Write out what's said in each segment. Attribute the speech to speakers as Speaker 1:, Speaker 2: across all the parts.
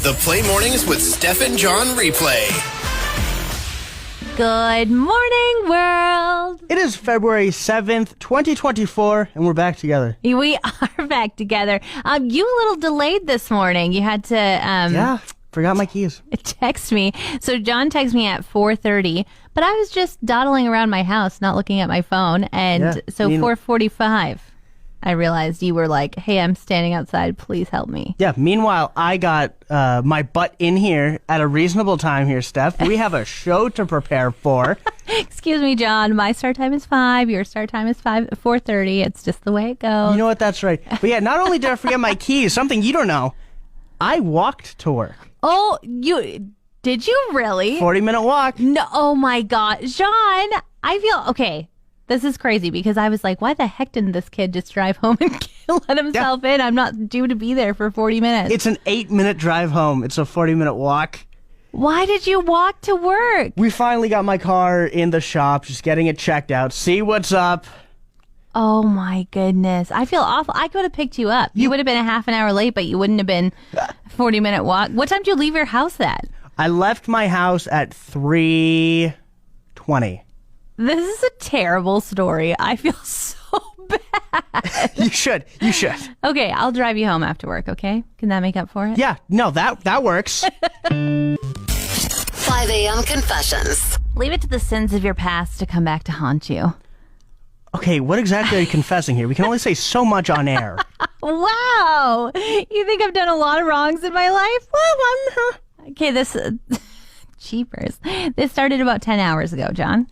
Speaker 1: The Play Mornings with Steph and John Replay.
Speaker 2: Good morning, world.
Speaker 3: It is February 7th, 2024, and we're back together.
Speaker 2: We are back together. You a little delayed this morning. You had to
Speaker 3: Yeah, forgot my keys.
Speaker 2: text me. So John texted me at 4:30, but I was just dawdling around my house, not looking at my phone. And so 4:45, I realized you were like, hey, I'm standing outside. Please help me.
Speaker 3: Yeah, meanwhile, I got my butt in here at a reasonable time here, Steph. We have a show to prepare for.
Speaker 2: Excuse me, John. My start time is 5. Your start time is 4:30. It's just the way it goes.
Speaker 3: You know what? That's right. But yeah, not only did I forget my keys, something you don't know, I walked to work.
Speaker 2: Oh, did you really?
Speaker 3: 40-minute walk.
Speaker 2: No, oh my God. John, I feel, okay, this is crazy because I was like, why the heck didn't this kid just drive home and let himself in? I'm not due to be there for 40 minutes.
Speaker 3: It's an 8-minute drive home. It's a 40-minute walk.
Speaker 2: Why did you walk to work?
Speaker 3: We finally got my car in the shop, just getting it checked out, see what's up.
Speaker 2: Oh my goodness. I feel awful. I could have picked you up. You would have been a half an hour late, but you wouldn't have been a 40-minute walk. What time did you leave your house at?
Speaker 3: I left my house at 3:20.
Speaker 2: This is a terrible story. I feel so bad.
Speaker 3: You should.
Speaker 2: Okay, I'll drive you home after work, okay? Can that make up for it?
Speaker 3: Yeah, no, that works.
Speaker 4: 5 a.m. Confessions.
Speaker 2: Leave it to the sins of your past to come back to haunt you.
Speaker 3: Okay, what exactly are you confessing here? We can only say so much on air.
Speaker 2: Wow. You think I've done a lot of wrongs in my life? Well, okay, this... Cheapers. This started about 10 hours ago, John.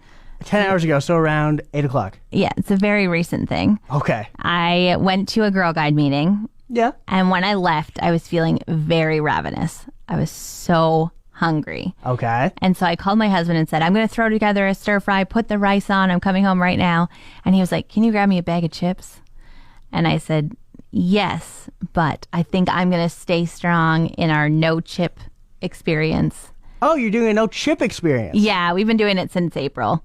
Speaker 3: 10 hours ago, so around 8 o'clock.
Speaker 2: Yeah, it's a very recent thing.
Speaker 3: Okay.
Speaker 2: I went to a Girl Guide meeting.
Speaker 3: Yeah.
Speaker 2: And when I left, I was feeling very ravenous. I was so hungry.
Speaker 3: Okay.
Speaker 2: And so I called my husband and said, I'm going to throw together a stir fry, put the rice on. I'm coming home right now. And he was like, can you grab me a bag of chips? And I said, yes, but I think I'm going to stay strong in our no chip experience.
Speaker 3: Oh, you're doing a no chip experience.
Speaker 2: Yeah, we've been doing it since April.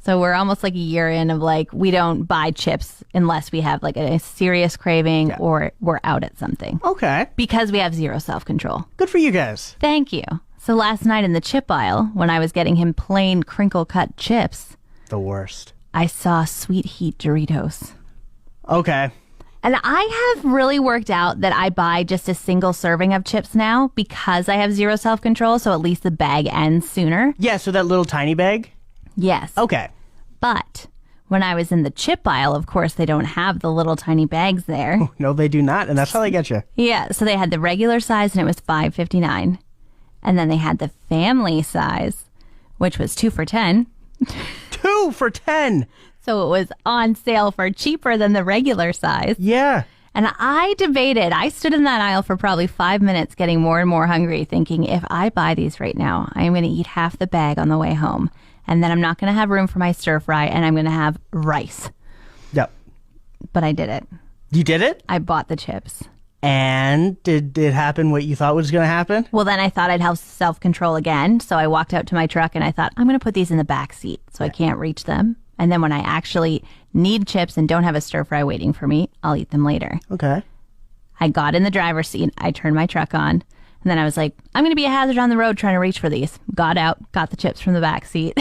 Speaker 2: So we're almost like a year in of like, we don't buy chips unless we have like a serious craving or we're out at something.
Speaker 3: Okay.
Speaker 2: Because we have zero self-control.
Speaker 3: Good for you guys.
Speaker 2: Thank you. So last night in the chip aisle, when I was getting him plain crinkle-cut chips,
Speaker 3: The worst.
Speaker 2: I saw Sweet Heat Doritos.
Speaker 3: Okay.
Speaker 2: And I have really worked out that I buy just a single serving of chips now because I have zero self-control, so at least the bag ends sooner.
Speaker 3: Yeah, so that little tiny bag?
Speaker 2: Yes.
Speaker 3: Okay.
Speaker 2: But when I was in the chip aisle, of course, they don't have the little tiny bags there.
Speaker 3: No, they do not, and that's how they get you.
Speaker 2: Yeah, so they had the regular size, and it was $5.59. And then they had the family size, which was 2 for $10.
Speaker 3: 2 for $10.
Speaker 2: So it was on sale for cheaper than the regular size.
Speaker 3: Yeah.
Speaker 2: And I debated. I stood in that aisle for probably 5 minutes getting more and more hungry, thinking if I buy these right now, I'm going to eat half the bag on the way home. And then I'm not going to have room for my stir fry, and I'm going to have rice.
Speaker 3: Yep.
Speaker 2: But I did it.
Speaker 3: You did it?
Speaker 2: I bought the chips.
Speaker 3: And did it happen what you thought was going to happen?
Speaker 2: Well, then I thought I'd have self-control again. So I walked out to my truck and I thought, I'm going to put these in the back seat so I can't reach them. And then when I actually need chips and don't have a stir fry waiting for me, I'll eat them later.
Speaker 3: Okay.
Speaker 2: I got in the driver's seat. I turned my truck on. And then I was like, I'm going to be a hazard on the road trying to reach for these. Got out, got the chips from the back seat.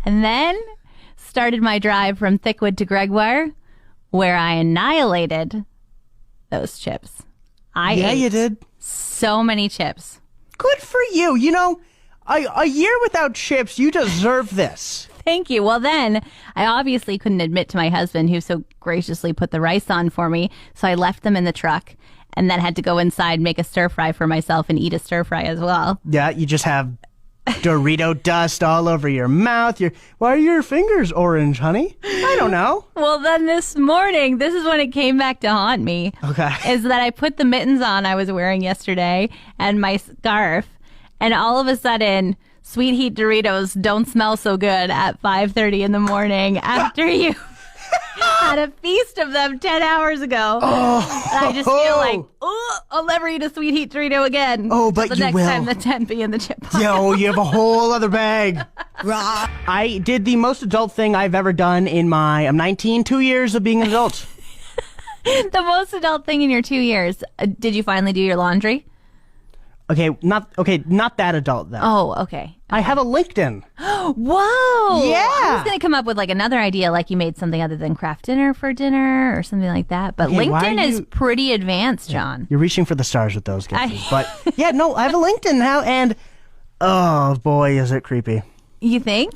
Speaker 2: And then started my drive from Thickwood to Gregoire, where I annihilated those chips.
Speaker 3: Yeah, you did.
Speaker 2: So many chips.
Speaker 3: Good for you. You know, a year without chips, you deserve this.
Speaker 2: Thank you. Well, then I obviously couldn't admit to my husband, who so graciously put the rice on for me. So I left them in the truck and then had to go inside, make a stir fry for myself and eat a stir fry as well.
Speaker 3: Yeah, you just have Dorito dust all over your mouth. Why are your fingers orange, honey? I don't know.
Speaker 2: Well, then this morning, this is when it came back to haunt me.
Speaker 3: Okay.
Speaker 2: Is that I put the mittens on I was wearing yesterday and my scarf, and all of a sudden, Sweet Heat Doritos don't smell so good at 5:30 in the morning after you had a feast of them 10 hours ago.
Speaker 3: Oh.
Speaker 2: And I just feel like, oh, I'll never eat a Sweet Heat Dorito again.
Speaker 3: Oh, but
Speaker 2: the
Speaker 3: you
Speaker 2: next
Speaker 3: will.
Speaker 2: time the 10 be in the chip pile.
Speaker 3: Yo, you have a whole other bag. I did the most adult thing I've ever done in I'm 19, 2 years of being an adult.
Speaker 2: The most adult thing in your 2 years. Did you finally do your laundry?
Speaker 3: Not that adult though.
Speaker 2: Oh, okay.
Speaker 3: I have a LinkedIn.
Speaker 2: Whoa!
Speaker 3: Yeah.
Speaker 2: I was going to come up with like another idea, like you made something other than craft dinner for dinner or something like that. But
Speaker 3: Okay, why
Speaker 2: LinkedIn
Speaker 3: are
Speaker 2: is
Speaker 3: you-
Speaker 2: pretty advanced, John.
Speaker 3: You're reaching for the stars with those guesses. But yeah, no, I have a LinkedIn now, and oh boy, is it creepy.
Speaker 2: You think?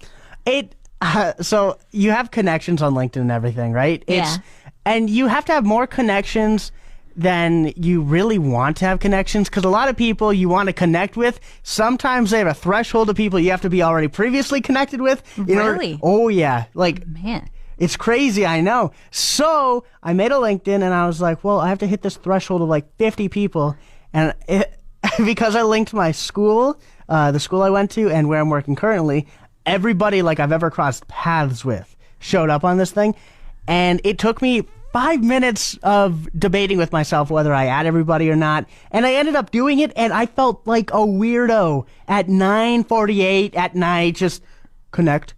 Speaker 3: So you have connections on LinkedIn and everything, right?
Speaker 2: Yeah.
Speaker 3: And you have to have more connections than you really want to have connections, because a lot of people you want to connect with, sometimes they have a threshold of people you have to be already previously connected with.
Speaker 2: Really?
Speaker 3: Oh yeah. Like,
Speaker 2: Man.
Speaker 3: it's crazy, I know. So I made a LinkedIn and I was like, well, I have to hit this threshold of like 50 people. And because I linked my school, the school I went to, and where I'm working currently, everybody like I've ever crossed paths with showed up on this thing. And it took me 5 minutes of debating with myself whether I add everybody or not. And I ended up doing it, and I felt like a weirdo at 9:48 at night, just connect.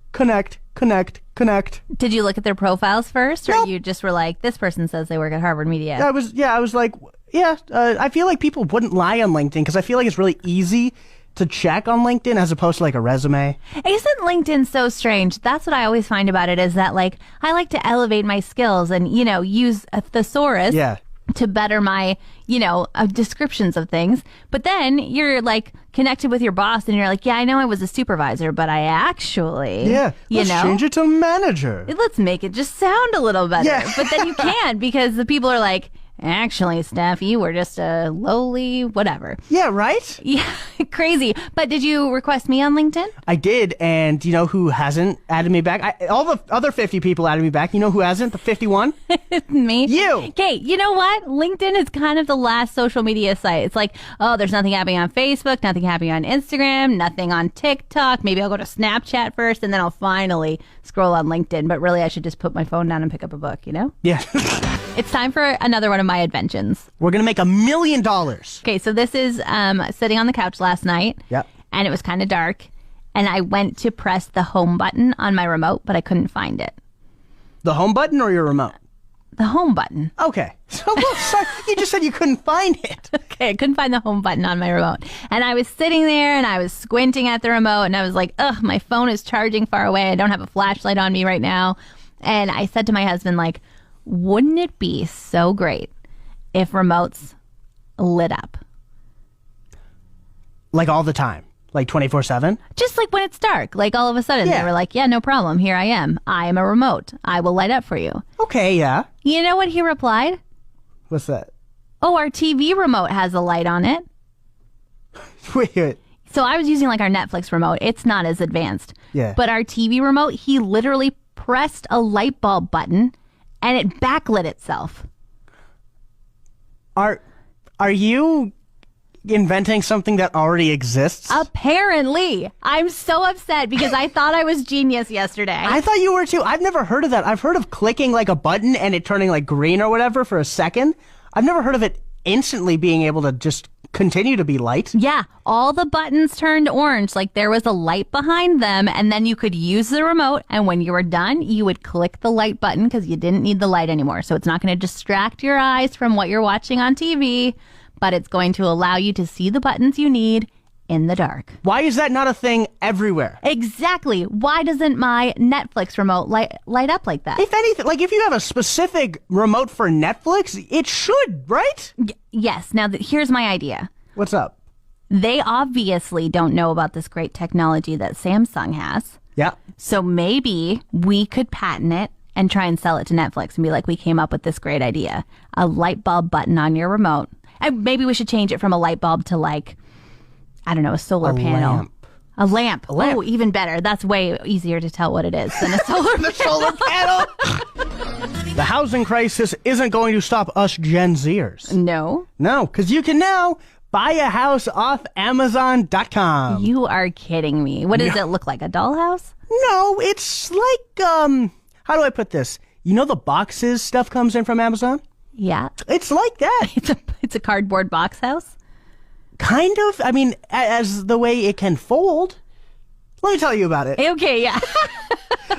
Speaker 2: Did you look at their profiles first, or
Speaker 3: Nope.
Speaker 2: you just were like, this person says they work at Harvard Media?
Speaker 3: I was like, I feel like people wouldn't lie on LinkedIn because I feel like it's really easy to check on LinkedIn as opposed to like a resume.
Speaker 2: Isn't LinkedIn so strange? That's what I always find about it, is that like I like to elevate my skills and, use a thesaurus
Speaker 3: Yeah.
Speaker 2: to better my, descriptions of things. But then you're like connected with your boss and you're like, yeah, I know I was a supervisor, but I actually,
Speaker 3: Let's change it to manager.
Speaker 2: let's make it just sound a little better.
Speaker 3: Yeah.
Speaker 2: But then you can't, because the people are like, actually, Steph, you were just a lowly whatever.
Speaker 3: Yeah, right?
Speaker 2: Yeah, crazy. But did you request me on LinkedIn?
Speaker 3: I did, and you know who hasn't added me back? All the other 50 people added me back. You know who hasn't? The 51?
Speaker 2: Me?
Speaker 3: You.
Speaker 2: Okay, you know what? LinkedIn is kind of the last social media site. It's like, oh, there's nothing happening on Facebook, nothing happening on Instagram, nothing on TikTok. Maybe I'll go to Snapchat first, and then I'll finally scroll on LinkedIn. But really, I should just put my phone down and pick up a book,
Speaker 3: Yeah.
Speaker 2: It's time for another one of my inventions.
Speaker 3: We're going to make $1 million.
Speaker 2: Okay, so this is sitting on the couch last night.
Speaker 3: Yep.
Speaker 2: And it was kind of dark. And I went to press the home button on my remote, but I couldn't find it.
Speaker 3: The home button or your remote?
Speaker 2: The home button.
Speaker 3: Okay. So, sorry, you just said you couldn't find it.
Speaker 2: Okay, I couldn't find the home button on my remote. And I was sitting there and I was squinting at the remote and I was like, ugh, my phone is charging far away. I don't have a flashlight on me right now. And I said to my husband, like, wouldn't it be so great if remotes lit up?
Speaker 3: Like all the time? Like 24/7?
Speaker 2: Just like when it's dark, like all of a sudden
Speaker 3: Yeah.
Speaker 2: they were like, yeah, no problem. Here I am. I am a remote. I will light up for you.
Speaker 3: Okay, yeah.
Speaker 2: You know what he replied?
Speaker 3: What's that?
Speaker 2: Oh, our TV remote has a light on it.
Speaker 3: Wait.
Speaker 2: So I was using like our Netflix remote. It's not as advanced.
Speaker 3: Yeah.
Speaker 2: But our TV remote, he literally pressed a light bulb button and it backlit itself.
Speaker 3: Are you inventing something that already exists?
Speaker 2: Apparently. I'm so upset because I thought I was genius yesterday.
Speaker 3: I thought you were too. I've never heard of that. I've heard of clicking like a button and it turning like green or whatever for a second. I've never heard of it instantly being able to just continue to be light.
Speaker 2: Yeah, all the buttons turned orange, like there was a light behind them, and then you could use the remote, and when you were done, you would click the light button because you didn't need the light anymore. So it's not going to distract your eyes from what you're watching on TV, but it's going to allow you to see the buttons you need in the dark.
Speaker 3: Why is that not a thing everywhere?
Speaker 2: Exactly. Why doesn't my Netflix remote light up like that?
Speaker 3: If anything, like if you have a specific remote for Netflix, it should, right?
Speaker 2: Yes. Now, here's my idea.
Speaker 3: What's up?
Speaker 2: They obviously don't know about this great technology that Samsung has.
Speaker 3: Yeah.
Speaker 2: So maybe we could patent it and try and sell it to Netflix and be like, we came up with this great idea. A light bulb button on your remote. And maybe we should change it from a light bulb to like, I don't know, a solar panel.
Speaker 3: Lamp.
Speaker 2: A lamp.
Speaker 3: lamp.
Speaker 2: Oh, even better. That's way easier to tell what it is than a solar
Speaker 3: The solar panel. The housing crisis isn't going to stop us Gen Zers.
Speaker 2: No.
Speaker 3: No, because you can now buy a house off Amazon.com.
Speaker 2: You are kidding me. What does it look like? A dollhouse?
Speaker 3: No, it's like, how do I put this? You know the boxes stuff comes in from Amazon?
Speaker 2: Yeah.
Speaker 3: It's like that.
Speaker 2: It's a cardboard box house?
Speaker 3: Kind of. I mean, as the way it can fold. Let me tell you about it.
Speaker 2: Okay, yeah.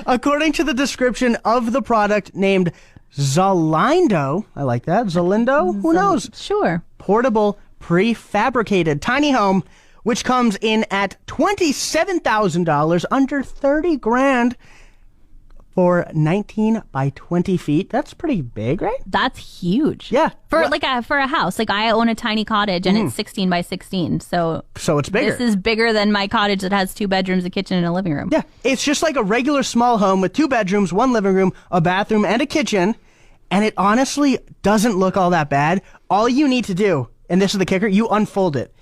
Speaker 3: According to the description of the product named Zalindo, I like that. Zalindo, who knows?
Speaker 2: Sure.
Speaker 3: Portable prefabricated tiny home, which comes in at $27,000, under 30 grand for 19 by 20 feet. That's pretty big, right?
Speaker 2: That's huge.
Speaker 3: Yeah.
Speaker 2: For a house. Like I own a tiny cottage and it's 16 by 16. So
Speaker 3: it's bigger.
Speaker 2: This is bigger than my cottage that has 2 bedrooms, a kitchen, and a living room.
Speaker 3: Yeah. It's just like a regular small home with 2 bedrooms, 1 living room, a bathroom, and a kitchen. And it honestly doesn't look all that bad. All you need to do, and this is the kicker, you unfold it.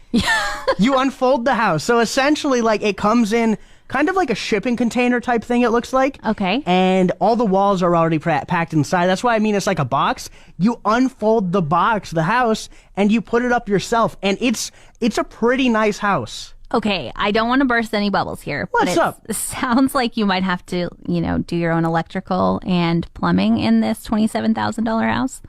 Speaker 3: You unfold the house. So essentially, like, it comes in kind of like a shipping container type thing, it looks like.
Speaker 2: Okay.
Speaker 3: And all the walls are already packed inside. That's why I mean it's like a box. You unfold the box, the house, and you put it up yourself. And it's a pretty nice house.
Speaker 2: Okay, I don't want to burst any bubbles here.
Speaker 3: What's up?
Speaker 2: It sounds like you might have to, do your own electrical and plumbing in this $27,000 house.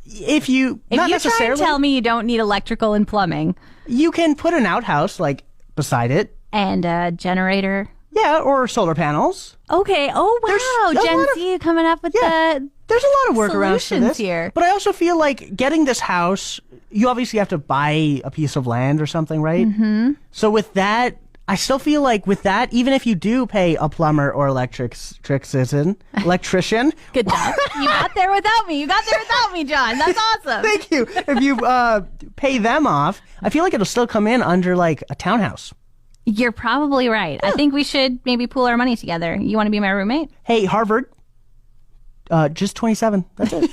Speaker 3: If you try
Speaker 2: and tell me you don't need electrical and plumbing.
Speaker 3: You can put an outhouse, like, beside it.
Speaker 2: And a generator.
Speaker 3: Yeah, or solar panels.
Speaker 2: Okay. Oh, wow. Gen Z coming up with the
Speaker 3: there's a lot of workarounds for this.
Speaker 2: Here.
Speaker 3: But I also feel like getting this house, you obviously have to buy a piece of land or something, right? Mm-hmm. So with that, I still feel like with that, even if you do pay a plumber or electrician.
Speaker 2: Good job. You got there without me. John. That's awesome.
Speaker 3: Thank you. If you pay them off, I feel like it'll still come in under like a townhouse.
Speaker 2: You're probably right. Yeah. I think we should maybe pool our money together. You want to be my roommate?
Speaker 3: Hey, Harvard. Just 27. That's it.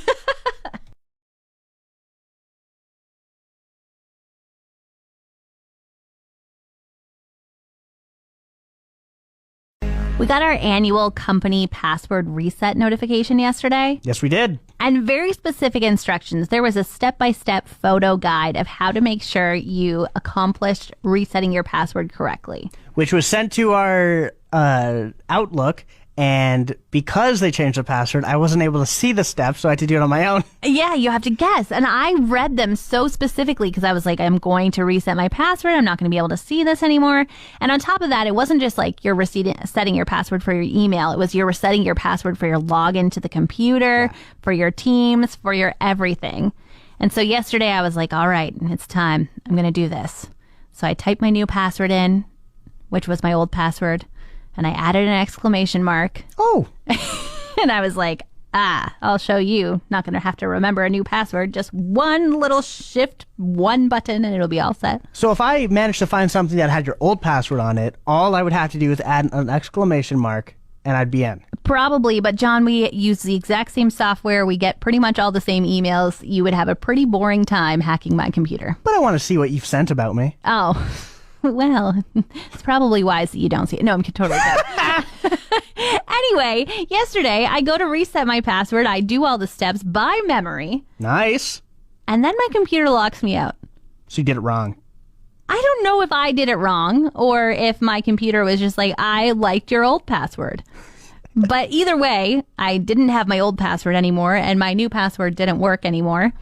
Speaker 2: We got our annual company password reset notification yesterday.
Speaker 3: Yes, we did.
Speaker 2: And very specific instructions. There was a step-by-step photo guide of how to make sure you accomplished resetting your password correctly.
Speaker 3: Which was sent to our Outlook. And because they changed the password, I wasn't able to see the steps, so I had to do it on my own.
Speaker 2: Yeah, you have to guess. And I read them so specifically because I was like, I'm going to reset my password. I'm not going to be able to see this anymore. And on top of that, it wasn't just like you're setting your password for your email. It was you're resetting your password for your login to the computer, for your Teams, for your everything. And so yesterday I was like, all right, it's time. I'm going to do this. So I typed my new password in, which was my old password. And I added an exclamation mark.
Speaker 3: Oh.
Speaker 2: And I was like, I'll show you. Not going to have to remember a new password. Just one little shift, one button, and it'll be all set.
Speaker 3: So if I managed to find something that had your old password on it, all I would have to do is add an exclamation mark, and I'd be in.
Speaker 2: Probably, but John, we use the exact same software. We get pretty much all the same emails. You would have a pretty boring time hacking my computer.
Speaker 3: But I want to see what you've sent about me.
Speaker 2: Oh. Well, it's probably wise that you don't see it. No, I'm totally good. Anyway, yesterday I go to reset my password. I do all the steps by memory.
Speaker 3: Nice.
Speaker 2: And then my computer locks me out.
Speaker 3: So you did it wrong.
Speaker 2: I don't know if I did it wrong or if my computer was just like, I liked your old password. But either way, I didn't have my old password anymore and my new password didn't work anymore.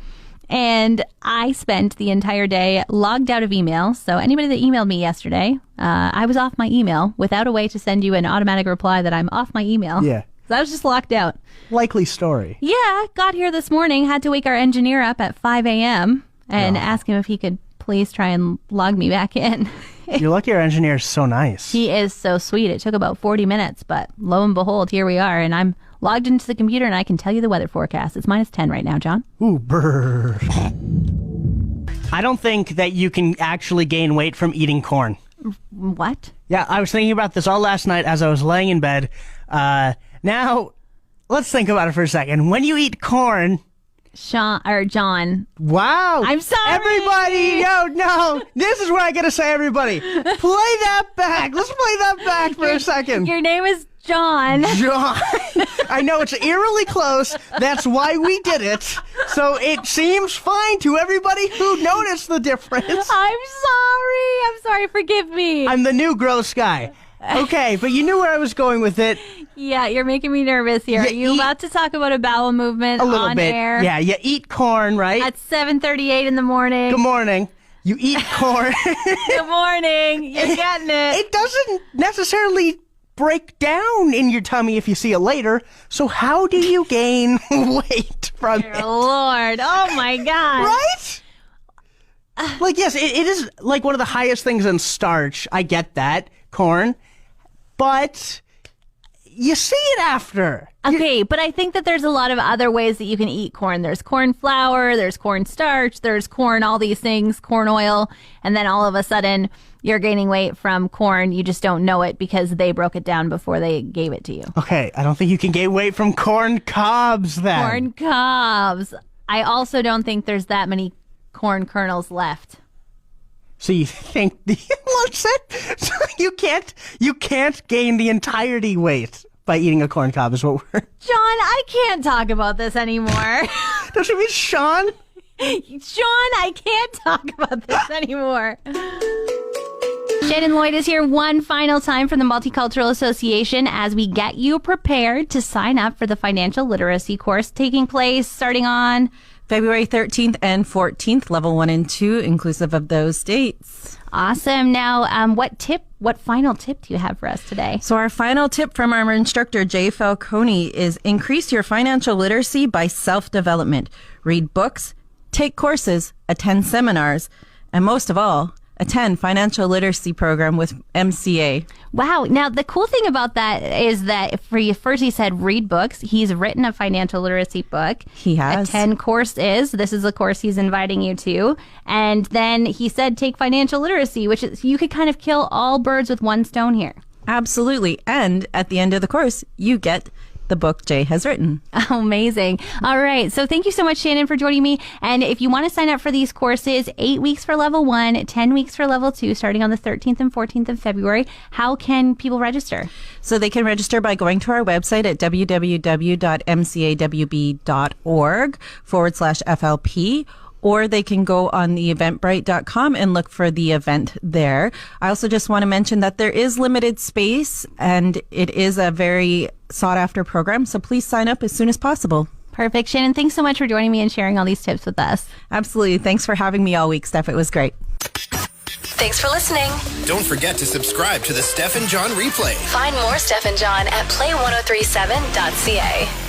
Speaker 2: And I spent the entire day logged out of email. So anybody that emailed me yesterday, I was off my email without a way to send you an automatic reply that I'm off my email.
Speaker 3: Yeah.
Speaker 2: So I was just locked out.
Speaker 3: Likely story.
Speaker 2: Yeah. Got here this morning, had to wake our engineer up at 5 a.m. and ask him if he could please try and log me back in.
Speaker 3: You're lucky our engineer is so nice.
Speaker 2: He is so sweet. It took about 40 minutes, but lo and behold, here we are. And I'm logged into the computer and I can tell you the weather forecast. It's -10 right now, John.
Speaker 3: Ooh, brr. I don't think that you can actually gain weight from eating corn.
Speaker 2: What?
Speaker 3: Yeah, I was thinking about this all last night as I was laying in bed. Now, let's think about it for a second. When you eat corn...
Speaker 2: John.
Speaker 3: Wow.
Speaker 2: I'm sorry.
Speaker 3: Everybody, no. This is where I gotta say everybody. Play that back. Let's play that back for a second.
Speaker 2: Your name is John.
Speaker 3: John. I know it's eerily close. That's why we did it. So it seems fine to everybody who noticed the difference.
Speaker 2: I'm sorry. Forgive me.
Speaker 3: I'm the new gross guy. Okay, but you knew where I was going with it.
Speaker 2: Yeah, you're making me nervous here. Are you about to talk about a bowel movement
Speaker 3: a little
Speaker 2: on
Speaker 3: bit.
Speaker 2: air?
Speaker 3: Yeah, you eat corn, right?
Speaker 2: At 7:38 in the morning.
Speaker 3: Good morning. You eat corn.
Speaker 2: Good morning. You're getting it.
Speaker 3: It doesn't necessarily break down in your tummy if you see it later. So how do you gain weight from
Speaker 2: Dear
Speaker 3: it?
Speaker 2: Lord. Oh, my God.
Speaker 3: Right? Like, yes, it is like one of the highest things in starch. I get that, corn. But you see it after.
Speaker 2: Okay, but I think that there's a lot of other ways that you can eat corn. There's corn flour, there's corn starch, there's corn, all these things, corn oil, and then all of a sudden you're gaining weight from corn. You just don't know it because they broke it down before they gave it to you.
Speaker 3: Okay, I don't think you can gain weight from corn cobs then.
Speaker 2: Corn cobs. I also don't think there's that many corn kernels left.
Speaker 3: So you think what's it? So you can't gain the entirety weight by eating a corn cob is what we're...
Speaker 2: John, I can't talk about this anymore.
Speaker 3: Don't you mean Sean?
Speaker 2: John, I can't talk about this anymore. Shannon Lloyd is here one final time from the Multicultural Association as we get you prepared to sign up for the financial literacy course taking place starting on
Speaker 5: February 13th and 14th, level 1 and 2, inclusive of those dates.
Speaker 2: Awesome. Now, what final tip do you have for us today?
Speaker 5: So our final tip from our instructor, Jay Falcone, is increase your financial literacy by self-development. Read books, take courses, attend seminars, and most of all, attend financial literacy program with MCA.
Speaker 2: Wow. Now, the cool thing about that is that first he said read books. He's written a financial literacy book.
Speaker 5: He has.
Speaker 2: Attend courses. This is the course he's inviting you to. And then he said take financial literacy, which is, you could kind of kill all birds with one stone here.
Speaker 5: Absolutely. And at the end of the course, you get the book Jay has written.
Speaker 2: Amazing. All right. So thank you so much, Shannon, for joining me. And if you want to sign up for these courses, 8 weeks for level 1, 10 weeks for level 2, starting on the 13th and 14th of February, how can people register?
Speaker 5: So they can register by going to our website at www.mcawb.org/FLP. Or they can go on the eventbrite.com and look for the event there. I also just want to mention that there is limited space and it is a very sought after program. So please sign up as soon as possible.
Speaker 2: Perfect. Shannon, thanks so much for joining me and sharing all these tips with us.
Speaker 5: Absolutely. Thanks for having me all week, Steph. It was great.
Speaker 4: Thanks for listening.
Speaker 1: Don't forget to subscribe to the Steph and John Replay.
Speaker 4: Find more Steph and John at play1037.ca.